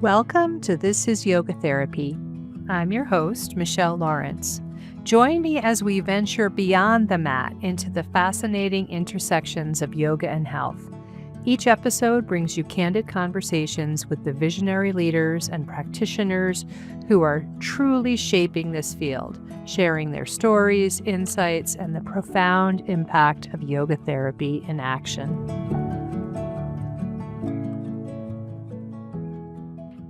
Welcome to This is Yoga Therapy. I'm your host, Michele Lawrence. Join me as we venture beyond the mat into the fascinating intersections of yoga and health. Each episode brings you candid conversations with the visionary leaders and practitioners who are truly shaping this field, sharing their stories, insights, and the profound impact of yoga therapy in action.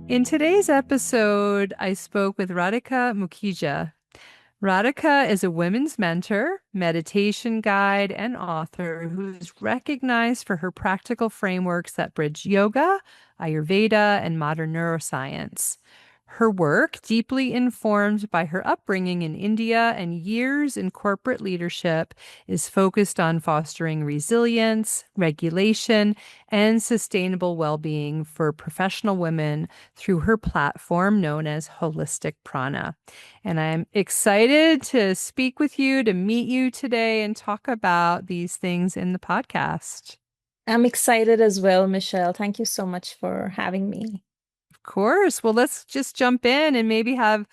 In today's episode, I spoke with Radhika Mukhija. Radhika is a women's mentor, meditation guide, and author who's recognized for her practical frameworks that bridge yoga, Ayurveda, and modern neuroscience. Her work, deeply informed by her upbringing in India and years in corporate leadership, is focused on fostering resilience, regulation, and sustainable well-being for professional women through her platform known as Holistic Prana. And I'm excited to speak with you, to meet you today, and talk about these things in the podcast. I'm excited as well, Michele. Thank you so much for having me. Of course. Well, let's just jump in and maybe have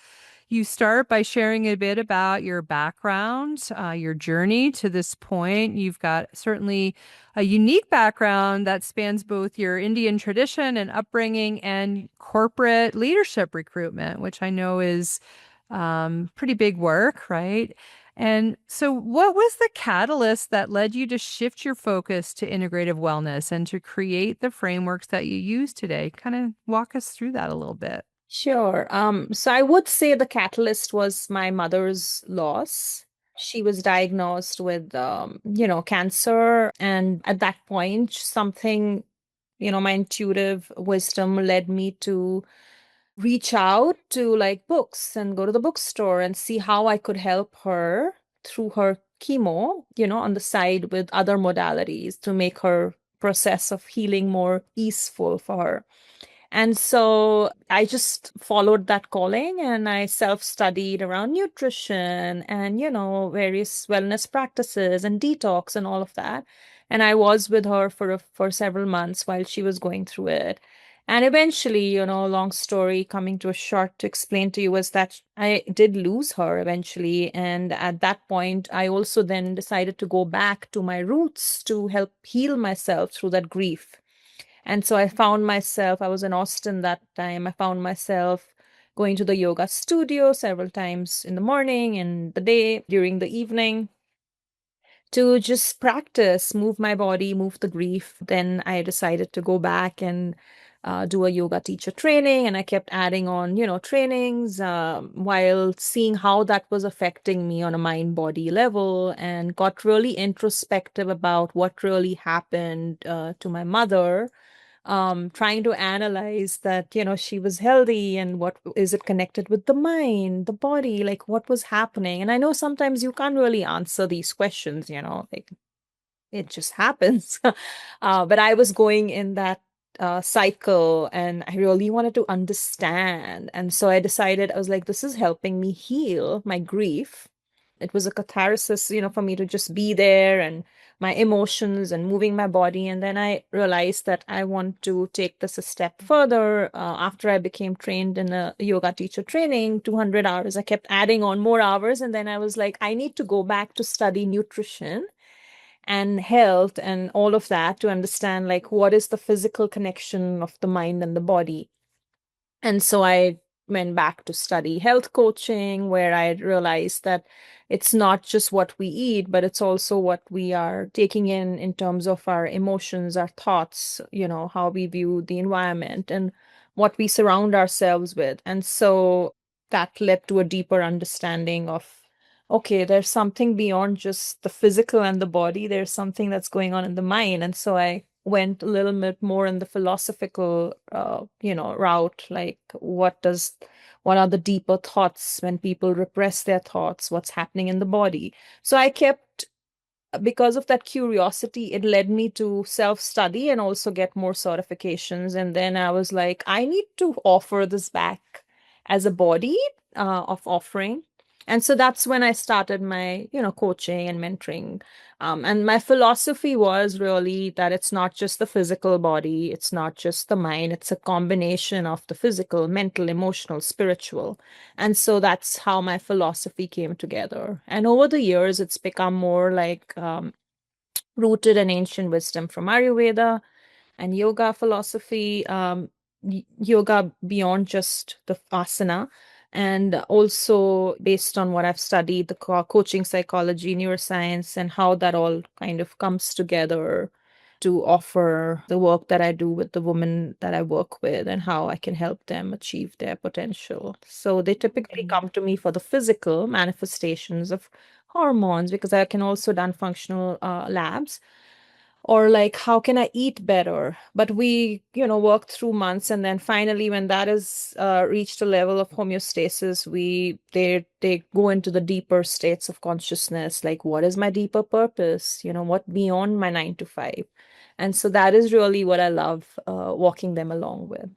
you start by sharing a bit about your background, your journey to this point. You've got certainly a unique background that spans both your Indian tradition and upbringing and corporate leadership recruitment, which I know is pretty big work, right? And so, what was the catalyst that led you to shift your focus to integrative wellness and to create the frameworks that you use today? Kind of walk us through that a little bit. Sure. So I would say the catalyst was my mother's loss. She was diagnosed with, cancer. And at that point, something, my intuitive wisdom led me to reach out to like books and go to the bookstore and see how I could help her through her chemo, on the side with other modalities to make her process of healing more easeful for her. And so I just followed that calling and I self-studied around nutrition and, various wellness practices and detox and all of that. And I was with her for several months while she was going through it. And eventually, long story coming to a short to explain to you was that I did lose her eventually. And at that point, I also then decided to go back to my roots to help heal myself through that grief. And so I found myself, I was in Austin that time. I found myself going to the yoga studio several times in the morning, in the day, during the evening to just practice, move my body, move the grief. Then I decided to go back and do a yoga teacher training. And I kept adding on, trainings while seeing how that was affecting me on a mind body level and got really introspective about what really happened to my mother, trying to analyze that, she was healthy and what is it connected with the mind, the body, like what was happening. And I know sometimes you can't really answer these questions, like it just happens. But I was going in that cycle and I really wanted to understand. And so I decided, I was like, this is helping me heal my grief. It was a catharsis, for me to just be there and my emotions and moving my body. And then I realized that I want to take this a step further. After I became trained in a yoga teacher training, 200 hours, I kept adding on more hours. And then I was like, I need to go back to study nutrition and health and all of that to understand like what is the physical connection of the mind and the body. And so I went back to study health coaching, where I realized that it's not just what we eat, but it's also what we are taking in terms of our emotions, our thoughts, how we view the environment and what we surround ourselves with. And so that led to a deeper understanding of, okay, there's something beyond just the physical and the body. There's something that's going on in the mind. And so I went a little bit more in the philosophical, route, like what are the deeper thoughts when people repress their thoughts, what's happening in the body. So I kept, because of that curiosity, it led me to self-study and also get more certifications. And then I was like, I need to offer this back as a body of offering. And so that's when I started my, coaching and mentoring. And my philosophy was really that it's not just the physical body, it's not just the mind, it's a combination of the physical, mental, emotional, spiritual. And so that's how my philosophy came together. And over the years, it's become more like rooted in ancient wisdom from Ayurveda and yoga philosophy, yoga beyond just the asana, and also based on what I've studied, the coaching psychology, neuroscience, and how that all kind of comes together to offer the work that I do with the women that I work with and how I can help them achieve their potential. So they typically Mhm. come to me for the physical manifestations of hormones because I can also done functional labs, or like how can I eat better, but we work through months, and then finally when that is reached a level of homeostasis, they go into the deeper states of consciousness, like what is my deeper purpose, what beyond my 9 to 5. And so that is really what I love walking them along with.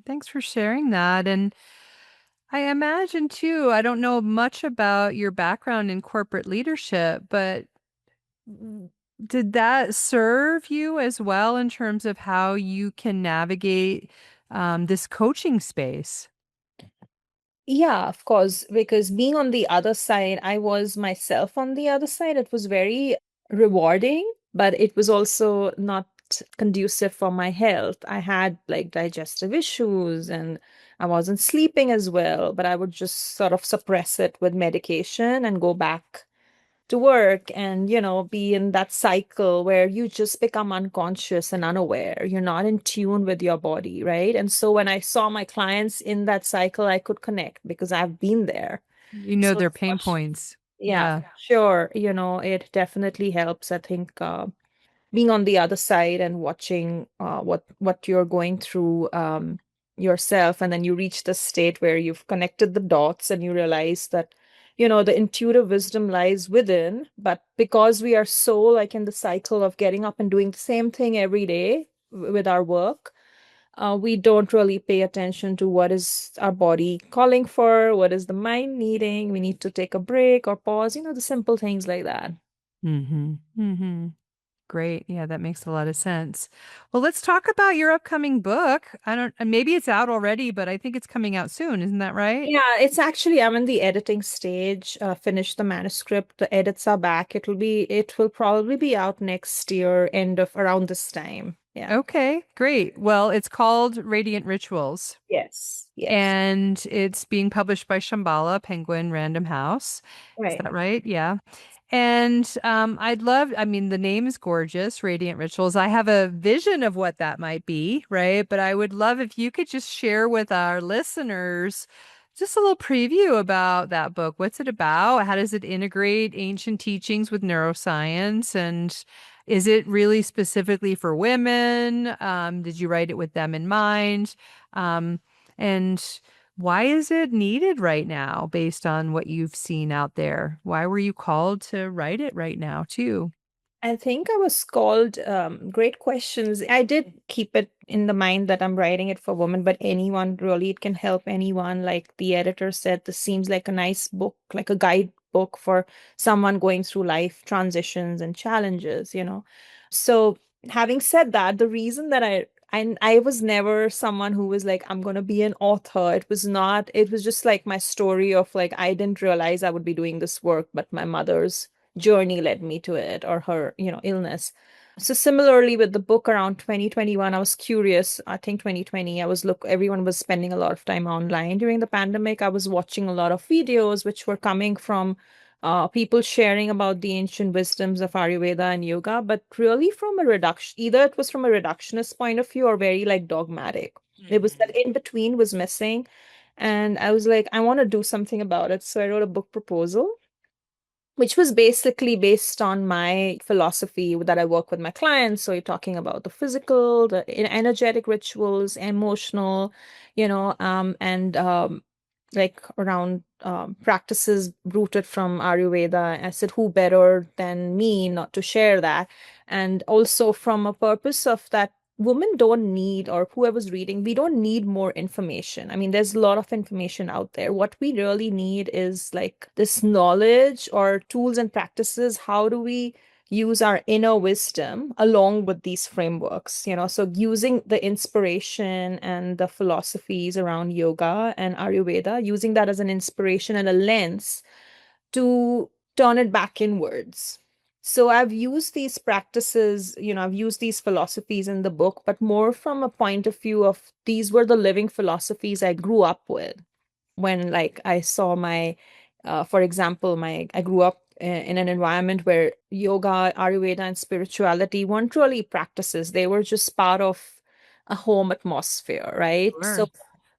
Thanks for sharing that. And I imagine too, I don't know much about your background in corporate leadership, but w- did that serve you as well in terms of how you can navigate this coaching space? Yeah, of course, because being on the other side, I was myself on the other side. It was very rewarding, but it was also not conducive for my health. I had like digestive issues and I wasn't sleeping as well, but I would just sort of suppress it with medication and go back to work and be in that cycle where you just become unconscious and unaware. You're not in tune with your body, right? And so when I saw my clients in that cycle, I could connect because I've been there. You know So their it's pain much, points. yeah, Yeah. for sure, it definitely helps. I think being on the other side and watching what you're going through yourself, and then you reach the state where you've connected the dots and you realize that the intuitive wisdom lies within, but because we are so like in the cycle of getting up and doing the same thing every day with our work, we don't really pay attention to what is our body calling for, what is the mind needing, we need to take a break or pause, the simple things like that. Mm-hmm. Great. Yeah, that makes a lot of sense. Well, let's talk about your upcoming book. I don't, maybe it's out already, but I think it's coming out soon. Isn't that right? Yeah, it's actually, I'm in the editing stage, finished the manuscript, the edits are back. It will probably be out next year, end of around this time. Yeah. Okay, great. Well, it's called Radiant Rituals, Yes. Yes. and it's being published by Shambhala Penguin Random House. Is Right. that right? Yeah. And I mean, the name is gorgeous, Radiant Rituals. I have a vision of what that might be, right? But I would love if you could just share with our listeners just a little preview about that book. What's it about? How does it integrate ancient teachings with neuroscience? And is it really specifically for women? Did you write it with them in mind? Um, and why is it needed right now based on what you've seen out there? Why were you called to write it right now, too? I think I was called great questions. I did keep it in the mind that I'm writing it for women, but anyone really, it can help anyone. Like the editor said, this seems like a nice book, like a guidebook for someone going through life transitions and challenges. So having said that, the reason that I was never someone who was like, I'm gonna be an author. It was not, it was just like my story of like, I didn't realize I would be doing this work, but my mother's journey led me to it, or her illness. So similarly with the book around 2021, I was curious. I think 2020, everyone was spending a lot of time online during the pandemic. I was watching a lot of videos which were coming from people sharing about the ancient wisdoms of Ayurveda and yoga, but really from a reduction, either it was from a reductionist point of view or very like dogmatic. It was that Mhm. in between was missing. And I was like, I want to do something about it. So I wrote a book proposal, which was basically based on my philosophy that I work with my clients. So you're talking about the physical, the energetic rituals, emotional, and like around practices rooted from Ayurveda. I said, who better than me not to share that? And also from a purpose of that women don't need, or whoever's reading, we don't need more information. I mean, there's a lot of information out there. What we really need is like this knowledge or tools and practices. How do we use our inner wisdom along with these frameworks? So using the inspiration and the philosophies around yoga and Ayurveda, using that as an inspiration and a lens to turn it back inwards. So I've used these practices, I've used these philosophies in the book, but more from a point of view of these were the living philosophies I grew up with when like I saw my for example, my I grew up in an environment where yoga, Ayurveda, and spirituality weren't really practices. They were just part of a home atmosphere, right? So Sure.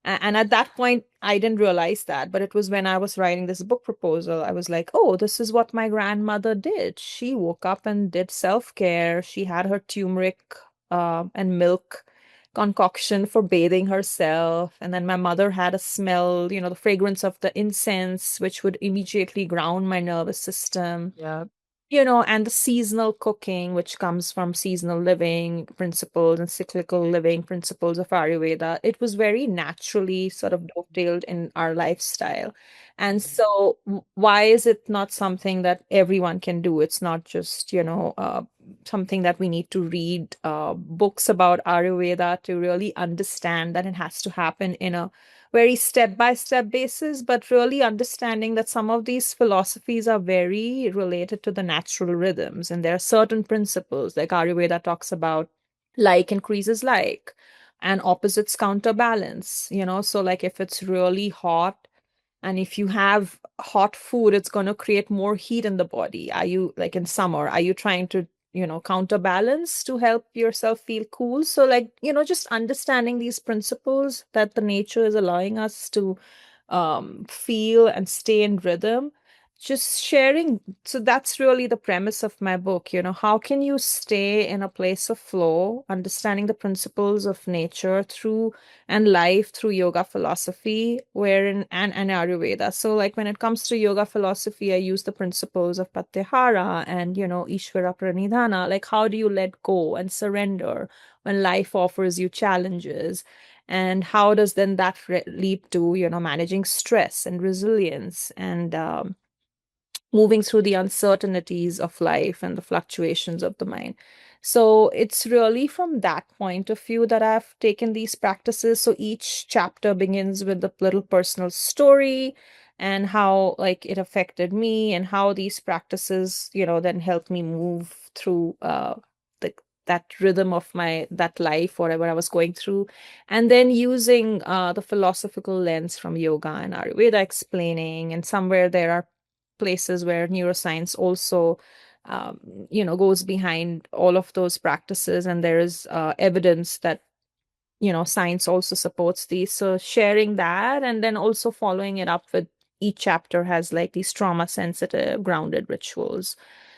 and at that point, I didn't realize that. But it was when I was writing this book proposal, I was like, oh, this is what my grandmother did. She woke up and did self-care. She had her turmeric and milk concoction for bathing herself. And then my mother had a smell, the fragrance of the incense, which would immediately ground my nervous system. Yeah. And the seasonal cooking, which comes from seasonal living principles and cyclical living principles of Ayurveda, it was very naturally sort of dovetailed in our lifestyle. And so, why is it not something that everyone can do? It's not just, something that we need to read books about Ayurveda to really understand that it has to happen in a very step by step basis, but really understanding that some of these philosophies are very related to the natural rhythms. And there are certain principles, like Ayurveda talks about like increases like, and opposites counterbalance, So, like, if it's really hot, and if you have hot food, it's going to create more heat in the body. Are you, like in summer, are you trying to, counterbalance to help yourself feel cool? So, like, just understanding these principles that the nature is allowing us to feel and stay in rhythm, just sharing. So that's really the premise of my book. How can you stay in a place of flow, understanding the principles of nature through and life through yoga philosophy, wherein and Ayurveda. So like when it comes to yoga philosophy, I use the principles of Pratyahara and Ishvara Pranidhana. Like how do you let go and surrender when life offers you challenges? And how does then that lead to managing stress and resilience and moving through the uncertainties of life and the fluctuations of the mind. So it's really from that point of view that I've taken these practices. So each chapter begins with a little personal story and how like it affected me and how these practices, then helped me move through the that rhythm of my that life, whatever I was going through, and then using the philosophical lens from yoga and Ayurveda explaining, and somewhere there are places where neuroscience also goes behind all of those practices, and there is evidence that science also supports these. So sharing that and then also following it up with each chapter has like these trauma sensitive grounded rituals.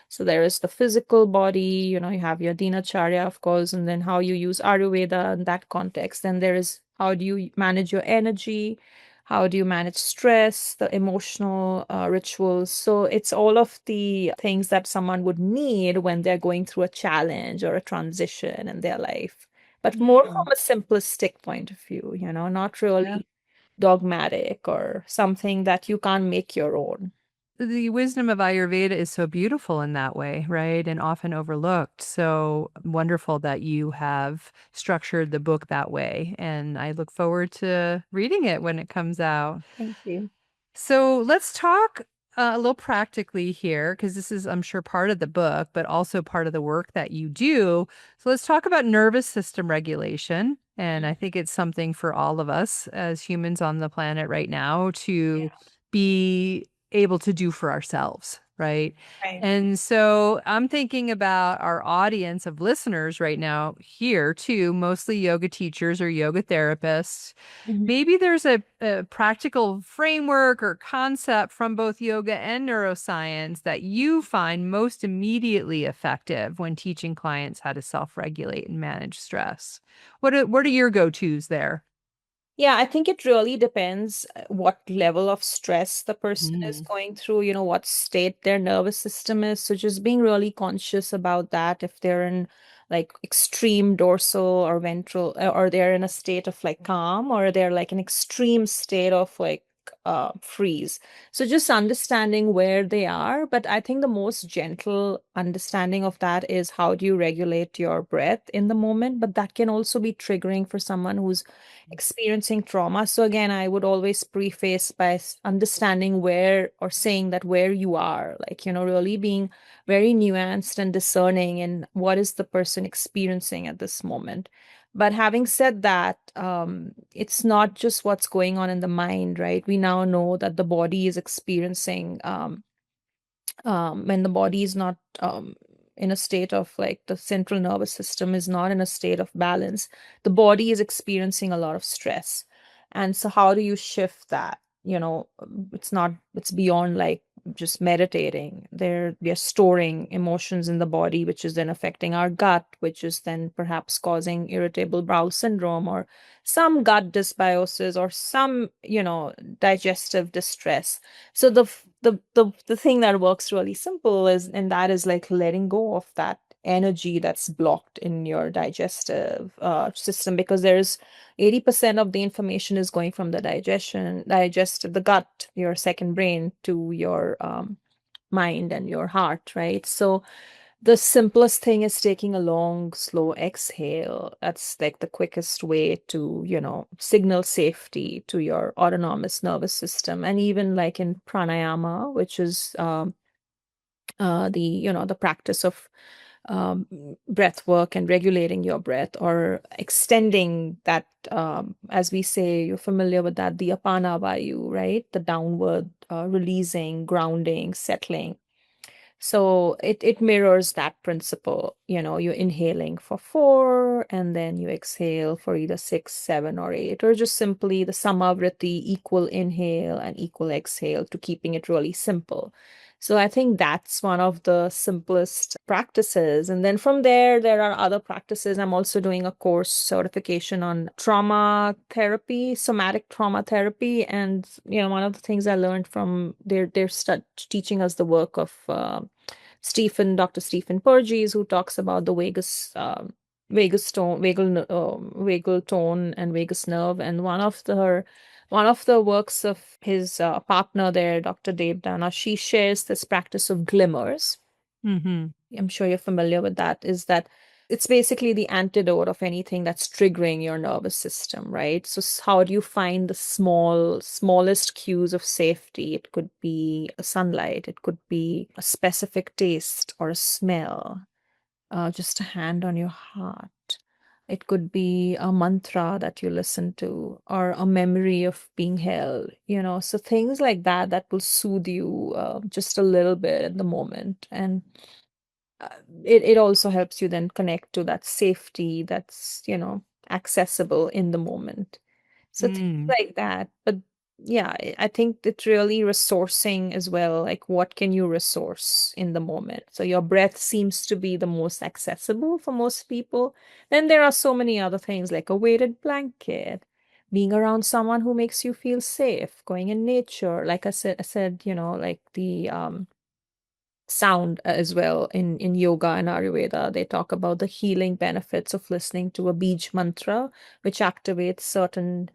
So there is the physical body, you have your dinacharya, of course, and then how you use Ayurveda in that context. Then there is how do you manage your energy, how do you manage stress, the emotional rituals. So it's all of the things that someone would need when they're going through a challenge or a transition in their life, but more Mm. from a simplistic point of view, not Yeah. really dogmatic or something that you can't make your own. The wisdom of Ayurveda is so beautiful in that way, right? And often overlooked. So wonderful that you have structured the book that way. And I look forward to reading it when it comes out. Thank you. So let's talk a little practically here, because this is, I'm sure, part of the book, but also part of the work that you do. So let's talk about nervous system regulation. And I think it's something for all of us as humans on the planet right now to Yeah. be able to do for ourselves, right? Right. And so I'm thinking about our audience of listeners right now here too, mostly yoga teachers or yoga therapists. Mhm. Maybe there's a practical framework or concept from both yoga and neuroscience that you find most immediately effective when teaching clients how to self-regulate and manage stress. What are your go-tos there? Yeah, I think it really depends what level of stress the person is Mm. going through, what state their nervous system is. So just being really conscious about that. If they're in like extreme dorsal or ventral, or they're in a state of like calm, or they're like an extreme state of like freeze. So just understanding where they are. But I think the most gentle understanding of that is how do you regulate your breath in the moment? But that can also be triggering for someone who's experiencing trauma. So again, I would always preface by understanding where, or saying that where you are, like, really being very nuanced and discerning in what is the person experiencing at this moment. But having said that, it's not just what's going on in the mind, right? We now know that the body is experiencing, when the body is not in a state of like the central nervous system is not in a state of balance, the body is experiencing a lot of stress. And so, how do you shift that? It's not, it's beyond like just meditating. We are storing emotions in the body, which is then affecting our gut, which is then perhaps causing irritable bowel syndrome or some gut dysbiosis or some, digestive distress. So the thing that works really simple is, and that is like letting go of that energy that's blocked in your digestive system, because there's 80% of the information is going from the digestive, the gut, your second brain, to your mind and your heart, right? So the simplest thing is taking a long, slow exhale. That's like the quickest way to, signal safety to your autonomous nervous system. And even like in pranayama, which is the practice of breath work and regulating your breath, or extending that, as we say, you're familiar with that, the apana vayu, right? The downward releasing, grounding, settling. So it mirrors that principle. You're inhaling for 4, and then you exhale for either 6, 7, or 8, or just simply the samavriti, equal inhale and equal exhale, to keeping it really simple. So I think that's one of the simplest practices. And then from there are other practices. I'm also doing a course certification on trauma therapy, somatic trauma therapy. And, one of the things I learned from they're teaching us the work of Dr. Stephen Porges, who talks about the vagus tone, vagal tone, and vagus nerve. And one of the works of his partner there, Dr. Dave Dana, she shares this practice of glimmers. Mm-hmm. I'm sure you're familiar with that. Is that it's basically the antidote of anything that's triggering your nervous system, right? So how do you find the smallest cues of safety? It could be a sunlight, it could be a specific taste or a smell, just a hand on your heart. It could be a mantra that you listen to, or a memory of being held, so things like that that will soothe you just a little bit at the moment. And uh, it also helps you then connect to that safety that's, accessible in the moment. So things Mm. like that. But yeah, I think it's really resourcing as well. Like, what can you resource in the moment? So your breath seems to be the most accessible for most people. Then there are so many other things, like a weighted blanket, being around someone who makes you feel safe, going in nature. Like I said, like the sound as well. In yoga and Ayurveda, they talk about the healing benefits of listening to a beach mantra, which activates certain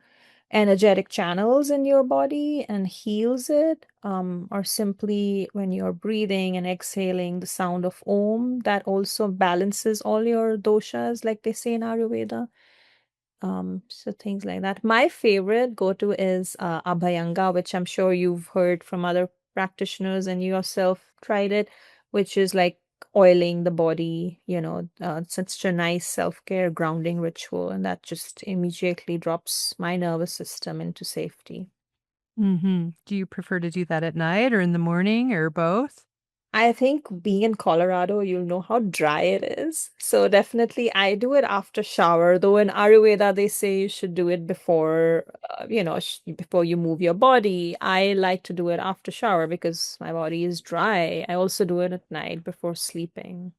energetic channels in your body and heals it. Or simply when you're breathing and exhaling, the sound of Om, that also balances all your doshas, like they say in Ayurveda. So things like that. My favorite go-to is Abhyanga, which I'm sure you've heard from other practitioners and you yourself tried it, which is like oiling the body, such a nice self-care grounding ritual, and that just immediately drops my nervous system into safety. Mm-hmm. Do you prefer to do that at night or in the morning or both? I think being in Colorado, you'll know how dry it is. So definitely I do it after shower, though in Ayurveda they say you should do it before, before you move your body. I like to do it after shower because my body is dry. I also do it at night before sleeping.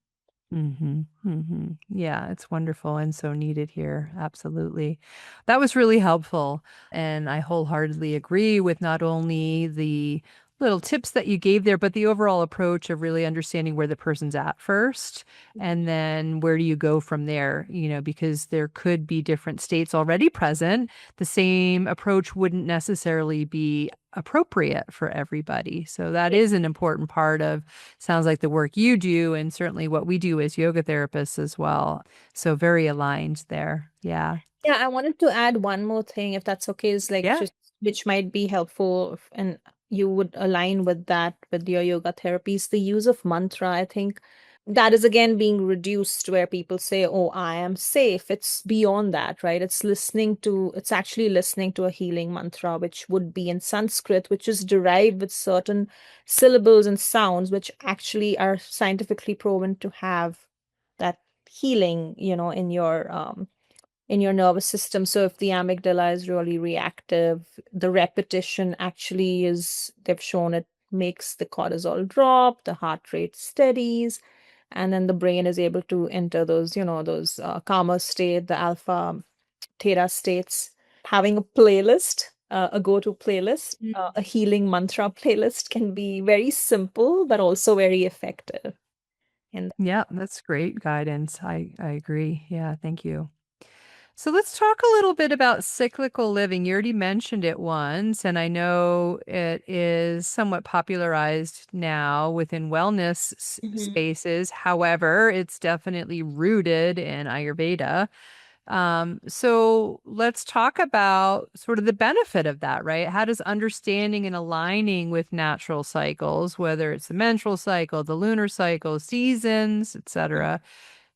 Mm-hmm. Mm-hmm. Yeah, it's wonderful and so needed here. Absolutely. That was really helpful. And I wholeheartedly agree with not only the little tips that you gave there, but the overall approach of really understanding where the person's at first, and then where do you go from there, because there could be different states already present. The same approach wouldn't necessarily be appropriate for everybody. So that Yeah. is an important part of, sounds like the work you do, and certainly what we do as yoga therapists as well. So very aligned there. Yeah. Yeah, I wanted to add one more thing, if that's okay, is like Yeah. just which might be helpful and you would align with that with your yoga therapies, the use of mantra. I think that is again being reduced where people say, "Oh, I am safe." It's beyond that, right? It's actually listening to a healing mantra, which would be in Sanskrit, which is derived with certain syllables and sounds, which actually are scientifically proven to have that healing, in your nervous system. So if the amygdala is really reactive, the repetition actually is, they've shown it makes the cortisol drop, the heart rate steadies, and then the brain is able to enter those calmer state, the alpha theta states. Having a playlist, a go-to playlist, a healing mantra playlist can be very simple, but also very effective. And Yeah, that's great guidance. I agree. Yeah, thank you. So let's talk a little bit about cyclical living. You already mentioned it once, and I know it is somewhat popularized now within wellness Mhm. spaces. However, it's definitely rooted in Ayurveda. So let's talk about sort of the benefit of that, right? How does understanding and aligning with natural cycles, whether it's the menstrual cycle, the lunar cycle, seasons, etc.,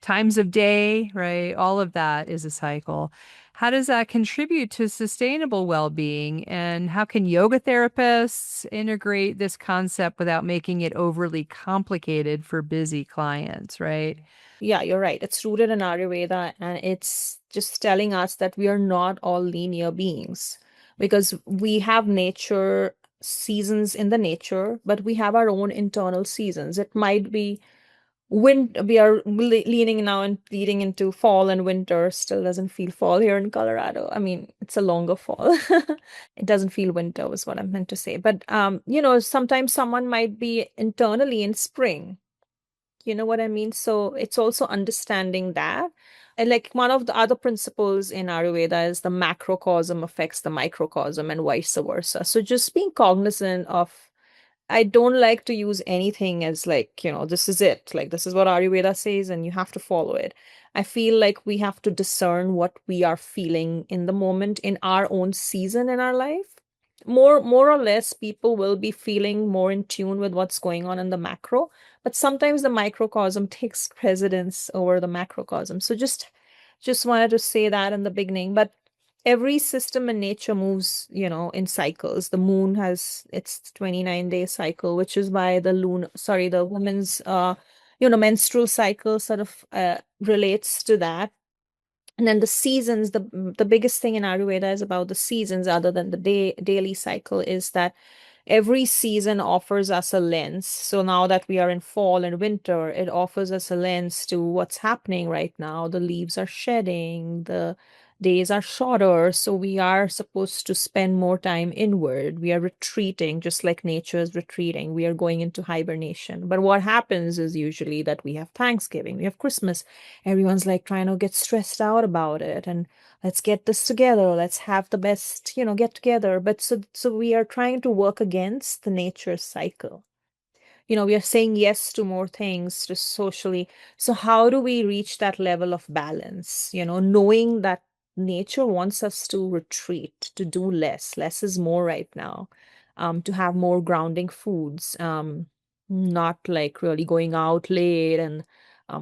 times of day, right? All of that is a cycle. How does that contribute to sustainable well-being? And how can yoga therapists integrate this concept without making it overly complicated for busy clients, right? Yeah, you're right. It's rooted in Ayurveda, and it's just telling us that we are not all linear beings because we have nature seasons in the nature, but we have our own internal seasons. It might be we are leaning now and leading into fall and winter. Still doesn't feel fall here in Colorado. I mean, it's a longer fall. It doesn't feel winter, was what I meant to say. But sometimes someone might be internally in spring. You know what I mean? So it's also understanding that. And like one of the other principles in Ayurveda is the macrocosm affects the microcosm and vice versa. So just being cognizant of, I don't like to use anything as like, this is it. Like this is what Ayurveda says and you have to follow it. I feel like we have to discern what we are feeling in the moment in our own season in our life. More or less, people will be feeling more in tune with what's going on in the macro, but sometimes the microcosm takes precedence over the macrocosm. So just wanted to say that in the beginning. But every system in nature moves, in cycles. The moon has its 29-day cycle, which is why the woman's menstrual cycle sort of relates to that. And then the seasons, the biggest thing in Ayurveda is about the seasons, other than the daily cycle, is that every season offers us a lens. So now that we are in fall and winter, it offers us a lens to what's happening right now. The leaves are shedding, the days are shorter. So we are supposed to spend more time inward. We are retreating, just like nature is retreating. We are going into hibernation. But what happens is usually that we have Thanksgiving, we have Christmas. Everyone's like trying to get stressed out about it. And let's get this together, let's have the best get together. But so we are trying to work against the nature cycle. We are saying yes to more things just socially. So how do we reach that level of balance, knowing that nature wants us to retreat, to do less is more right now, to have more grounding foods, not like really going out late and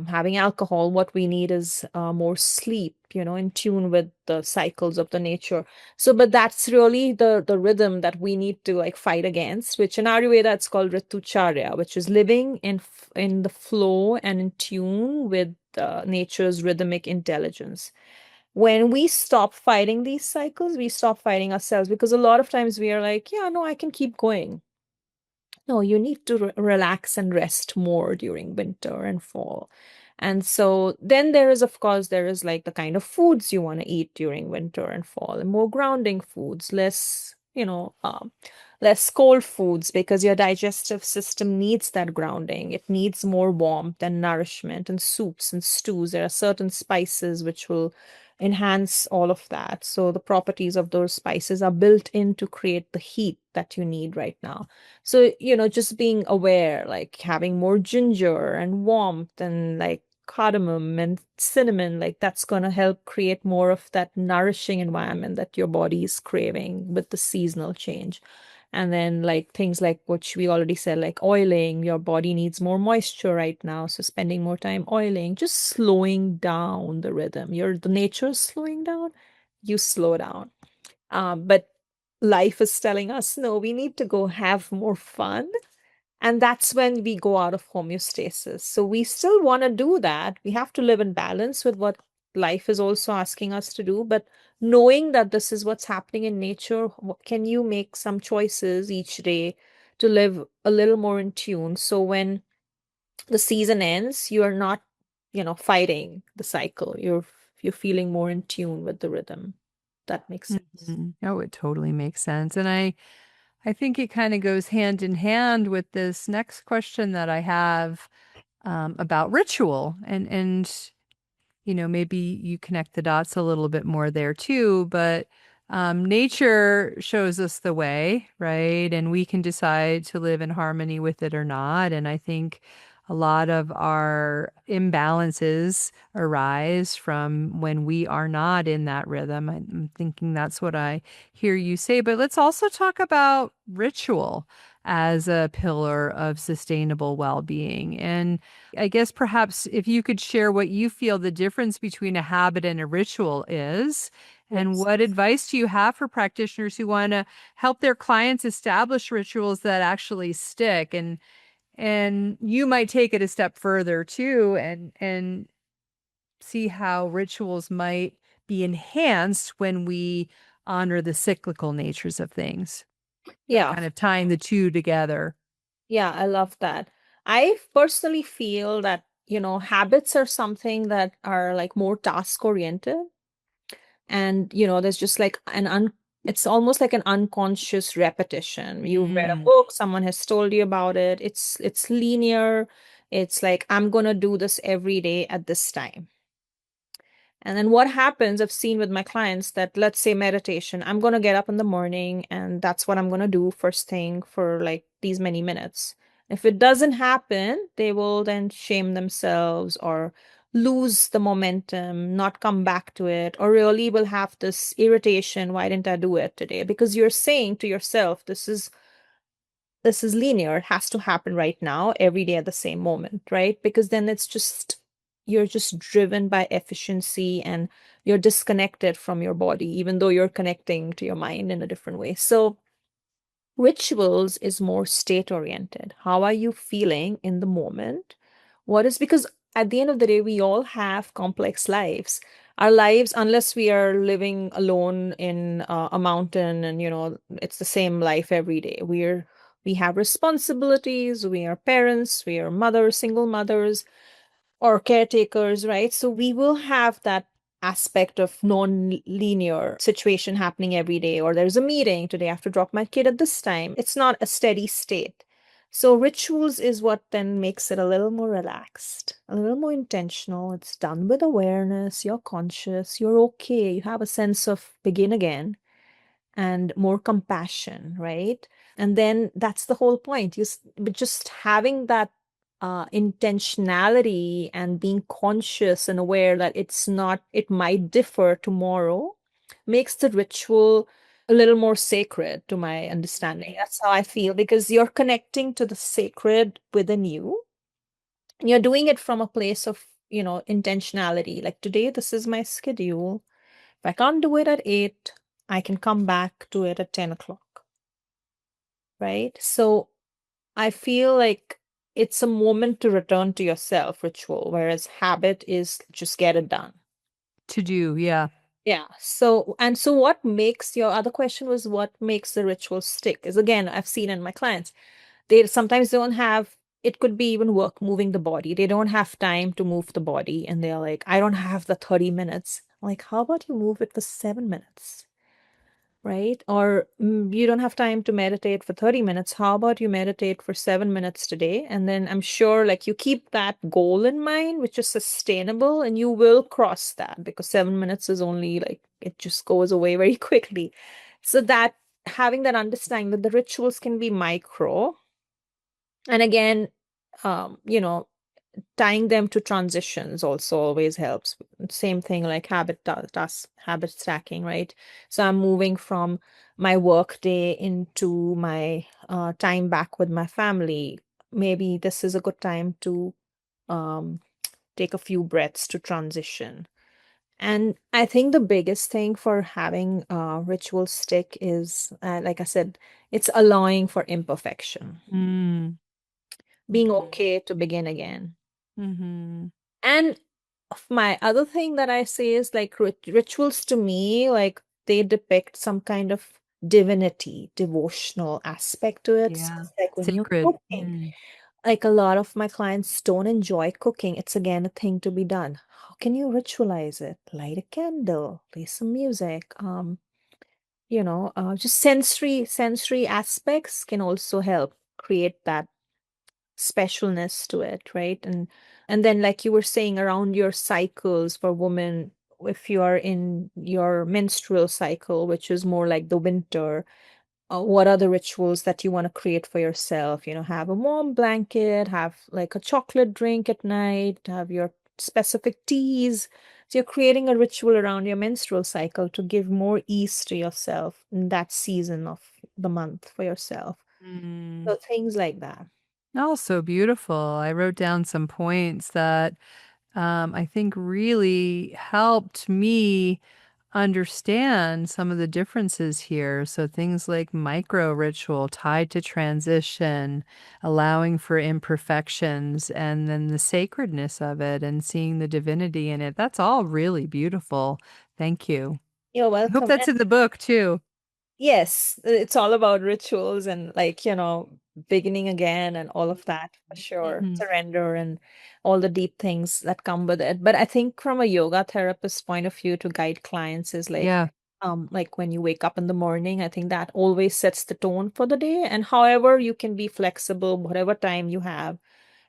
having alcohol. What we need is more sleep, in tune with the cycles of the nature. So, but that's really the rhythm that we need to like fight against, which in Ayurveda it's called Ritucharya, which is living in the flow and in tune with nature's rhythmic intelligence. When we stop fighting these cycles, we stop fighting ourselves, because a lot of times we are like, yeah, no, I can keep going. No, you need to relax and rest more during winter and fall. And so then there is, of course, there is like the kind of foods you want to eat during winter and fall, and more grounding foods, less, less cold foods because your digestive system needs that grounding. It needs more warmth and nourishment and soups and stews. There are certain spices which will enhance all of that. So the properties of those spices are built in to create the heat that you need right now. So, just being aware, like having more ginger and warmth and like cardamom and cinnamon, like that's going to help create more of that nourishing environment that your body is craving with the seasonal change. And then, like things like which we already said, like oiling, your body needs more moisture right now. So, spending more time oiling, just slowing down the rhythm. The nature is slowing down, you slow down. But life is telling us, no, we need to go have more fun, and that's when we go out of homeostasis. So we still want to do that. We have to live in balance with what life is also asking us to do. But knowing that this is what's happening in nature, can you make some choices each day to live a little more in tune? So when the season ends, you are not, fighting the cycle. You're feeling more in tune with the rhythm. That makes sense. Oh, it totally makes sense. And I think it kind of goes hand in hand with this next question that I have about ritual and maybe you connect the dots a little bit more there too, but nature shows us the way, right? And we can decide to live in harmony with it or not. And I think a lot of our imbalances arise from when we are not in that rhythm. I'm thinking that's what I hear you say. But let's also talk about ritual as a pillar of sustainable well-being. And I guess perhaps if you could share what you feel the difference between a habit and a ritual is, and Yes. what advice do you have for practitioners who want to help their clients establish rituals that actually stick? And you might take it a step further too, and see how rituals might be enhanced when we honor the cyclical natures of things, Yeah. kind of tying the two together. Yeah, I love that. I personally feel that, habits are something that are like more task oriented. And, there's just like it's almost like an unconscious repetition. You've read a Mm. book, someone has told you about it. It's linear. It's like, I'm gonna do this every day at this time. And then what happens, I've seen with my clients that, let's say meditation, I'm going to get up in the morning and that's what I'm going to do first thing for like these many minutes. If it doesn't happen, they will then shame themselves or lose the momentum, not come back to it, or really will have this irritation. Why didn't I do it today? Because you're saying to yourself, this is linear. It has to happen right now, every day at the same moment, right? Because then you're just driven by efficiency and you're disconnected from your body, even though you're connecting to your mind in a different way. So, rituals is more state oriented. How are you feeling in the moment? What is because at the end of the day, we all have complex lives. Our lives, unless we are living alone in a mountain and it's the same life every day. We have responsibilities, we are parents, we are mothers, single mothers, or caretakers, right? So we will have that aspect of non-linear situation happening every day, or there's a meeting today, I have to drop my kid at this time. It's not a steady state. So rituals is what then makes it a little more relaxed, a little more intentional. It's done with awareness, you're conscious, you're okay, you have a sense of begin again and more compassion, right? And then that's the whole point. But just having that intentionality and being conscious and aware that it might differ tomorrow makes the ritual a little more sacred to my understanding. That's how I feel because you're connecting to the sacred within you. You're doing it from a place of, intentionality. Like today, this is my schedule. If I can't do it at 8, I can come back to it at 10 o'clock, right? So I feel like it's a moment to return to yourself ritual, whereas habit is just get it done. To do, yeah. Yeah. So what makes your other question was what makes the ritual stick is again, I've seen in my clients, they sometimes don't have it could be even work moving the body. They don't have time to move the body and they're like, I don't have the 30 minutes. I'm like, how about you move it for 7 minutes? right? Or you don't have time to meditate for 30 minutes. How about you meditate for 7 minutes today? And then I'm sure like you keep that goal in mind, which is sustainable, and you will cross that because 7 minutes is only like it just goes away very quickly. So that having that understanding that the rituals can be micro. And again, you know, tying them to transitions also always helps. Same thing like task habit stacking, right? So I'm moving from my work day into my time back with my family. Maybe this is a good time to um, take a few breaths to transition. And I think the biggest thing for having ritual stick is, like I said, it's allowing for imperfection, Mm. being okay to begin again. Mm-hmm. And my other thing that I say is like rituals to me, like they depict some kind of divinity, devotional aspect to it. So Yeah. it's like when you're Sacred. cooking, Mm. like a lot of my clients don't enjoy cooking. It's again a thing to be done. How can you ritualize it? Light a candle, play some music. Just sensory aspects can also help create that specialness to it, right? And then like you were saying around your cycles for women, if you are in your menstrual cycle, which is more like the winter, what are the rituals that you want to create for yourself? Have a warm blanket, have like a chocolate drink at night, have your specific teas. So you're creating a ritual around your menstrual cycle to give more ease to yourself in that season of the month for yourself. Mm. So things like that. Oh, so beautiful. I wrote down some points that I think really helped me understand some of the differences here. So things like micro ritual tied to transition, allowing for imperfections, and then the sacredness of it and seeing the divinity in it. That's all really beautiful. Thank you. You're I hope welcome. that's in the book too. Yes, it's all about rituals and like, beginning again and all of that for sure. Hmm. Surrender and all the deep things that come with it. But I think from a yoga therapist point of view to guide clients is Yeah. like when you wake up in the morning, I think that always sets the tone for the day. And however, you can be flexible, whatever time you have.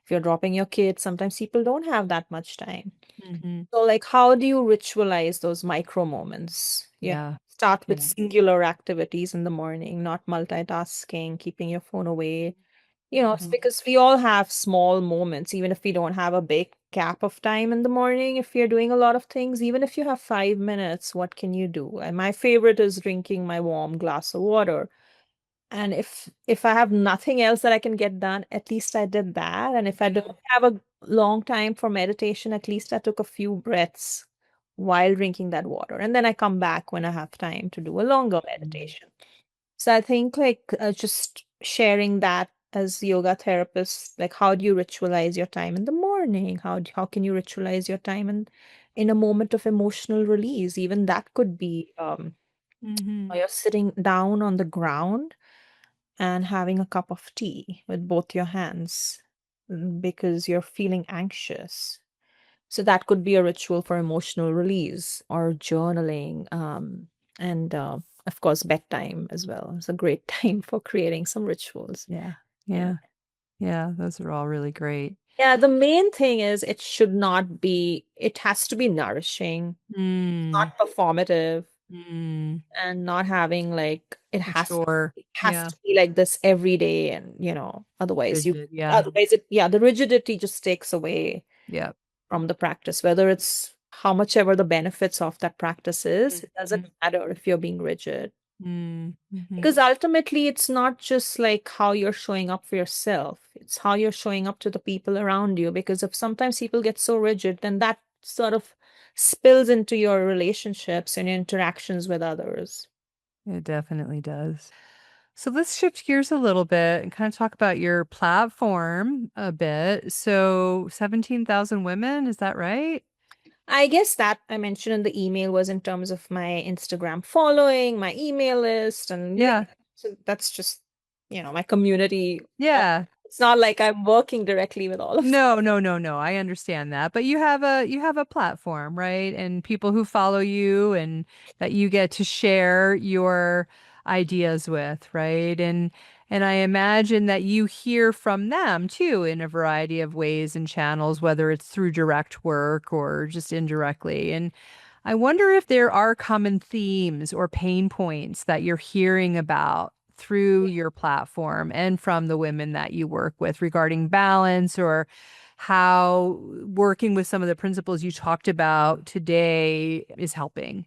If you're dropping your kids, sometimes people don't have that much time. Hmm. So, like, how do you ritualize those micro moments? Yeah. Yeah. Start with Yeah. singular activities in the morning, not multitasking, keeping your phone away. It's Mhm. because we all have small moments, even if we don't have a big gap of time in the morning. If you're doing a lot of things, even if you have 5 minutes, what can you do? And my favorite is drinking my warm glass of water. And if I have nothing else that I can get done, at least I did that. And if I don't have a long time for meditation, at least I took a few breaths while drinking that water. And then I come back when I have time to do a longer Mhm. meditation. So I think like just sharing that as yoga therapists, like how do you ritualize your time in the morning? How can you ritualize your time in a moment of emotional release? Even that could be Mhm. while you're sitting down on the ground and having a cup of tea with both your hands because you're feeling anxious. So that could be a ritual for emotional release or journaling. And Of course, bedtime as well. It's a great time for creating some rituals. Yeah. Yeah. Yeah. Yeah. Those are all really great. Yeah, the main thing is it has to be nourishing, Mm. not performative, Mm. and not having like A chore. it has Yeah. to be like this every day, and Rigid. Yeah. otherwise it yeah, the rigidity just takes away Yeah. from the practice, whether it's how much ever the benefits of that practice is. It doesn't Mhm. matter if you're being rigid, Mm. Mhm. because ultimately it's not just like how you're showing up for yourself, it's how you're showing up to the people around you, because if sometimes people get so rigid, then that sort of spills into your relationships and interactions with others. It definitely does. So let's shift gears a little bit and kind of talk about your platform a bit. So 17,000 women, is that right? I guess that I mentioned in the email was in terms of my Instagram following, my email list, and Yeah. so that's just, my community. Yeah. It's not like I'm working directly with all of them. No, no, no, no. I understand that. But you have a platform, right? And people who follow you and that you get to share your ideas with, right? And I imagine that you hear from them too in a variety of ways and channels, whether it's through direct work or just indirectly. And I wonder if there are common themes or pain points that you're hearing about through your platform and from the women that you work with regarding balance or how working with some of the principles you talked about today is helping.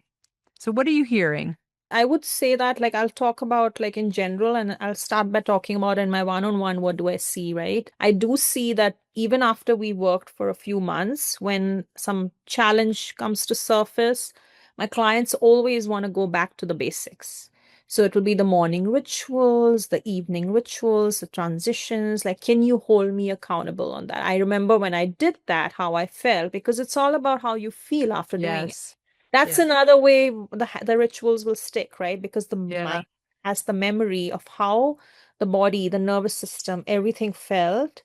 So, what are you hearing? I would say that like I'll talk about like in general and I'll start by talking about in my one-on-one what do I see, right? I do see that even after we worked for a few months, when some challenge comes to surface, my clients always want to go back to the basics. So it will be the morning rituals, the evening rituals, the transitions. Like, can you hold me accountable on that? I remember when I did that, how I felt, because it's all about how you feel after doing it. Yes. That's Yeah. another way the rituals will stick, right? Because the Yeah. mind has the memory of how the body, the nervous system, everything felt,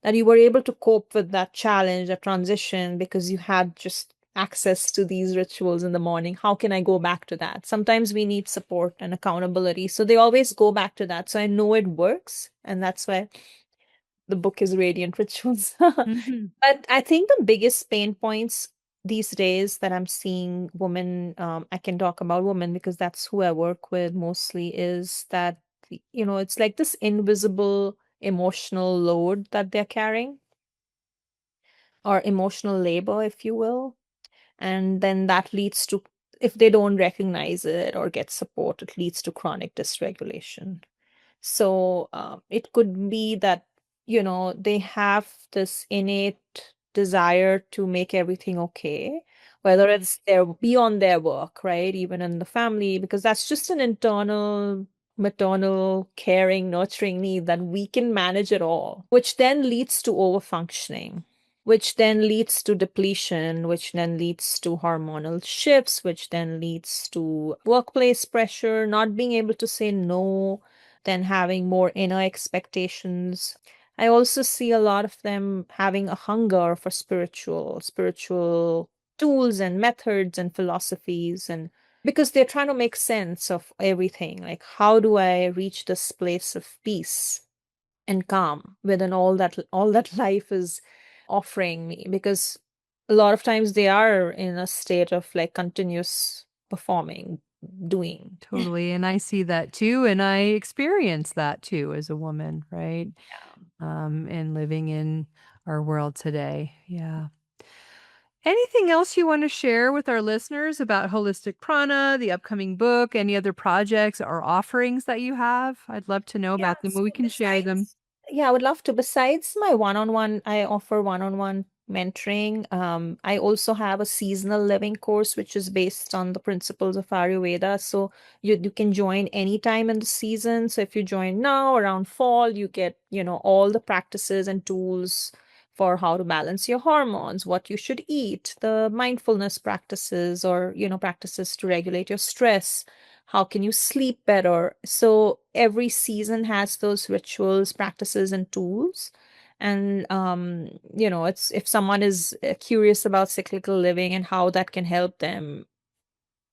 that you were able to cope with that challenge, that transition, because you had just access to these rituals in the morning. How can I go back to that? Sometimes we need support and accountability. So they always go back to that. So I know it works. And that's why the book is Radiant Rituals. Hmm. But I think the biggest pain points these days that I'm seeing women, I can talk about women because that's who I work with mostly, is that, it's like this invisible emotional load that they're carrying, or emotional labor, if you will. And then that leads to, if they don't recognize it or get support, it leads to chronic dysregulation. So it could be that, they have this innate desire to make everything okay, whether it's their beyond their work, right? Even in the family, because that's just an internal maternal caring, nurturing need that we can manage it all, which then leads to overfunctioning, which then leads to depletion, which then leads to hormonal shifts, which then leads to workplace pressure, not being able to say no, then having more inner expectations. I also see a lot of them having a hunger for spiritual tools and methods and philosophies, and because they're trying to make sense of everything. Like, how do I reach this place of peace and calm within all that life is offering me? Because a lot of times they are in a state of like continuous performing, doing. Totally. And I see that too. And I experience that too as a woman, right? And living in our world today. Yeah. Anything else you want to share with our listeners about holistic prana, the upcoming book, any other projects or offerings that you have? I'd love to know Yeah, about them. so We can share them. besides, yeah, I would love to. Besides my one-on-one, I offer one-on-one mentoring. I also have a seasonal living course, which is based on the principles of Ayurveda. So you can join anytime in the season. So if you join now around fall, you get, all the practices and tools for how to balance your hormones, what you should eat, the mindfulness practices, or, practices to regulate your stress. How can you sleep better? So every season has those rituals, practices, and tools. And it's, if someone is curious about cyclical living and how that can help them,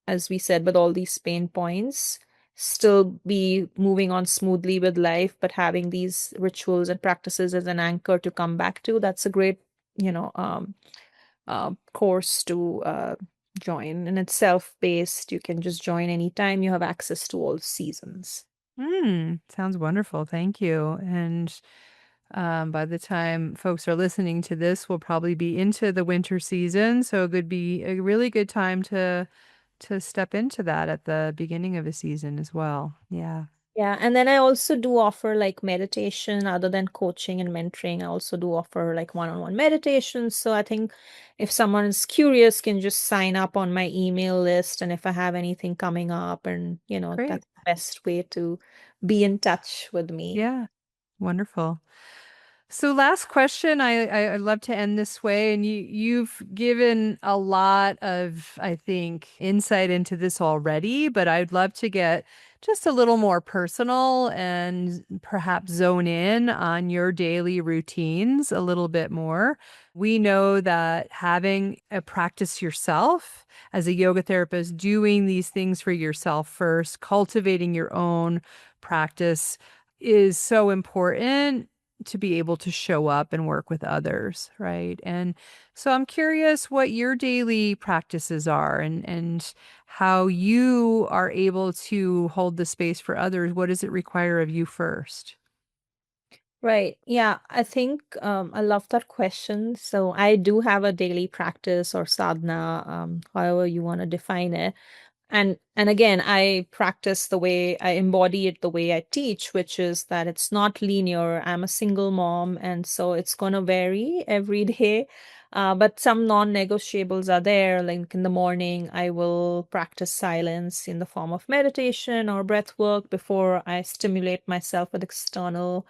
as we said, with all these pain points, still be moving on smoothly with life, but having these rituals and practices as an anchor to come back to, that's a great, you know, um, course to join. And it's self-paced. You can just join anytime. You have access to all seasons. Sounds wonderful. Thank you. And by the time folks are listening to this, we'll probably be into the winter season. So it could be a really good time to step into that at the beginning of a season as well. Yeah. Yeah, and then I also do offer like meditation other than coaching and mentoring. I also do offer like one-on-one meditations. So I think if someone is curious, can just sign up on my email list. And if I have anything coming up, and Great. that's the best way to be in touch with me. Yeah. Wonderful. So last question, I love to end this way, and you've given a lot of, I think, insight into this already, but I'd love to get just a little more personal and perhaps zone in on your daily routines a little bit more. We know that having a practice yourself as a yoga therapist, doing these things for yourself first, cultivating your own practice is so important to be able to show up and work with others, right? And so I'm curious what your daily practices are and how you are able to hold the space for others. What does it require of you first? Right. Yeah, I think I love that question. So I do have a daily practice or sadhana, however you want to define it. And again, I practice the way I embody it, the way I teach, which is that it's not linear. I'm a single mom, and so it's going to vary every day. But some non-negotiables are there. Like in the morning, I will practice silence in the form of meditation or breath work before I stimulate myself with external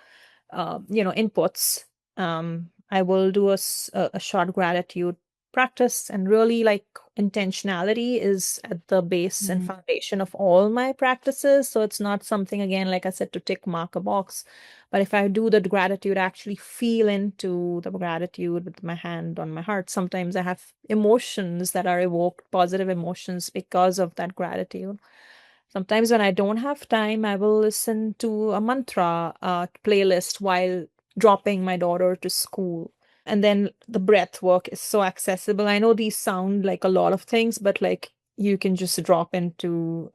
inputs. I will do a short gratitude practice, and really like intentionality is at the base and Mm, foundation of all my practices. So it's not something, again, like I said, to tick mark a box. But if I do the gratitude, I actually feel into the gratitude with my hand on my heart. Sometimes I have emotions that are evoked, positive emotions because of that gratitude. Sometimes when I don't have time, I will listen to a mantra playlist while dropping my daughter to school. And then the breath work is so accessible. I know these sound like a lot of things, but like you can just drop into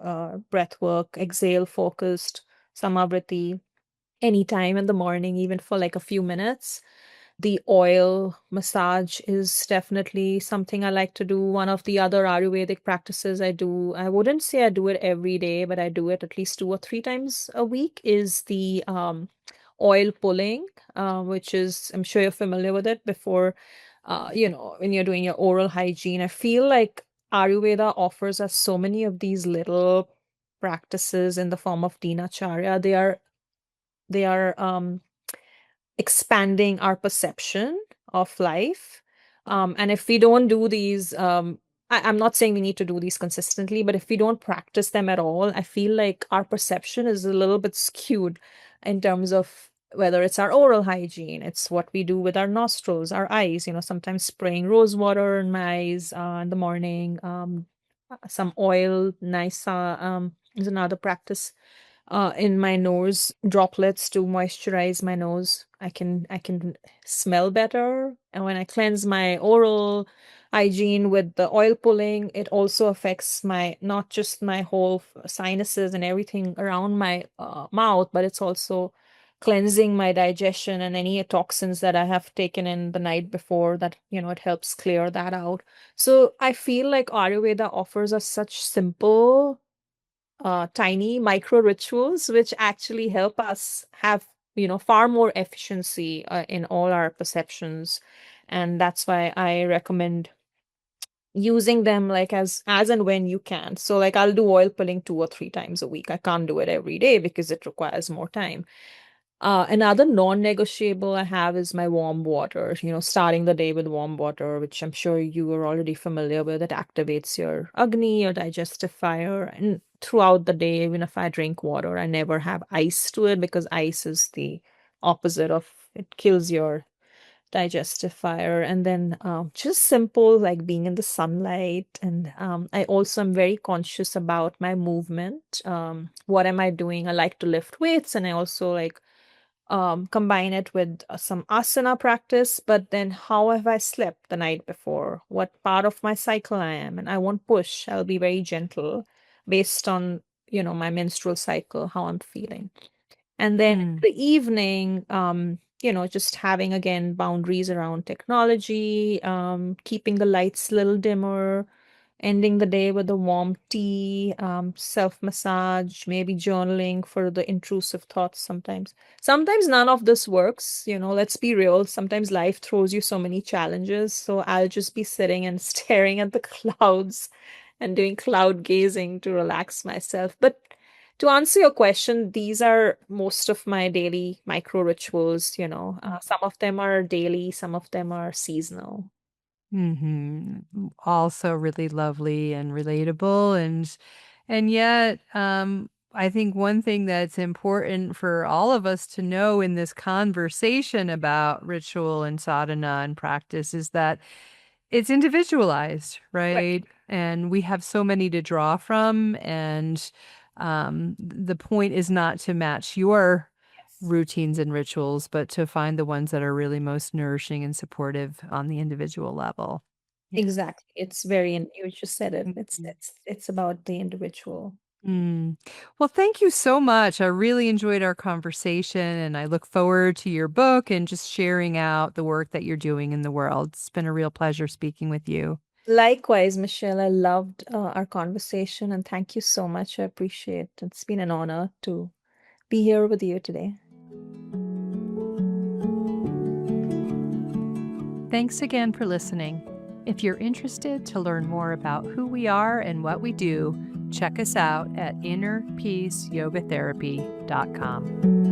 breath work, exhale focused, samavriti, anytime in the morning, even for like a few minutes. The oil massage is definitely something I like to do. One of the other Ayurvedic practices I do, I wouldn't say I do it every day, but I do it at least 2 or 3 times a week, is the oil pulling, which is, I'm sure you're familiar with it before, when you're doing your oral hygiene. I feel like Ayurveda offers us so many of these little practices in the form of dinacharya. They are expanding our perception of life. And if we don't do these, I'm not saying we need to do these consistently, but if we don't practice them at all, I feel like our perception is a little bit skewed in terms of whether it's our oral hygiene, it's what we do with our nostrils, our eyes, sometimes spraying rose water in my eyes in the morning, some oil, nice, is another practice in my nose, droplets to moisturize my nose. I can smell better, and when I cleanse my oral hygiene with the oil pulling, it also affects my, not just my whole sinuses and everything around my mouth, but it's also cleansing my digestion and any toxins that I have taken in the night before, that it helps clear that out. So I feel like Ayurveda offers us such simple, tiny micro rituals which actually help us have far more efficiency in all our perceptions. And that's why I recommend using them like as and when you can. So like I'll do oil pulling 2 or 3 times a week. I can't do it every day because it requires more time. Another non-negotiable I have is my warm water, starting the day with warm water, which I'm sure you are already familiar with. It activates your Agni, your digestive fire. And throughout the day, even if I drink water, I never have ice to it, because ice is the opposite of, it kills your digestive fire. And then just simple like being in the sunlight. And I also am very conscious about my movement. What am I doing? I like to lift weights, and I also like combine it with some asana practice. But then, how have I slept the night before? What part of my cycle I am? And I won't push. I'll be very gentle based on, my menstrual cycle, how I'm feeling. And then in mm, the evening, just having again boundaries around technology, keeping the lights a little dimmer, ending the day with a warm tea, self massage, maybe journaling for the intrusive thoughts sometimes. Sometimes none of this works, let's be real. Sometimes life throws you so many challenges. So I'll just be sitting and staring at the clouds and doing cloud gazing to relax myself. But To answer your question, these are most of my daily micro rituals, you know. Some of them are daily, some of them are seasonal. Also really lovely and relatable, and yet I think one thing that's important for all of us to know in this conversation about ritual and sadhana and practice is that it's individualized, Right. right? And we have so many to draw from, and the point is not to match your Yes. routines and rituals, but to find the ones that are really most nourishing and supportive on the individual level. Yeah. Exactly. It's very, you just said it. It's Mhm. it's it's about the individual. Mm. Well, thank you so much. I really enjoyed our conversation, and I look forward to your book and just sharing out the work that you're doing in the world. It's been a real pleasure speaking with you. Likewise, Michelle, I loved our conversation and thank you so much. I appreciate it. It's been an honor to be here with you today. Thanks again for listening. If you're interested to learn more about who we are and what we do, check us out at innerpeaceyogatherapy.com.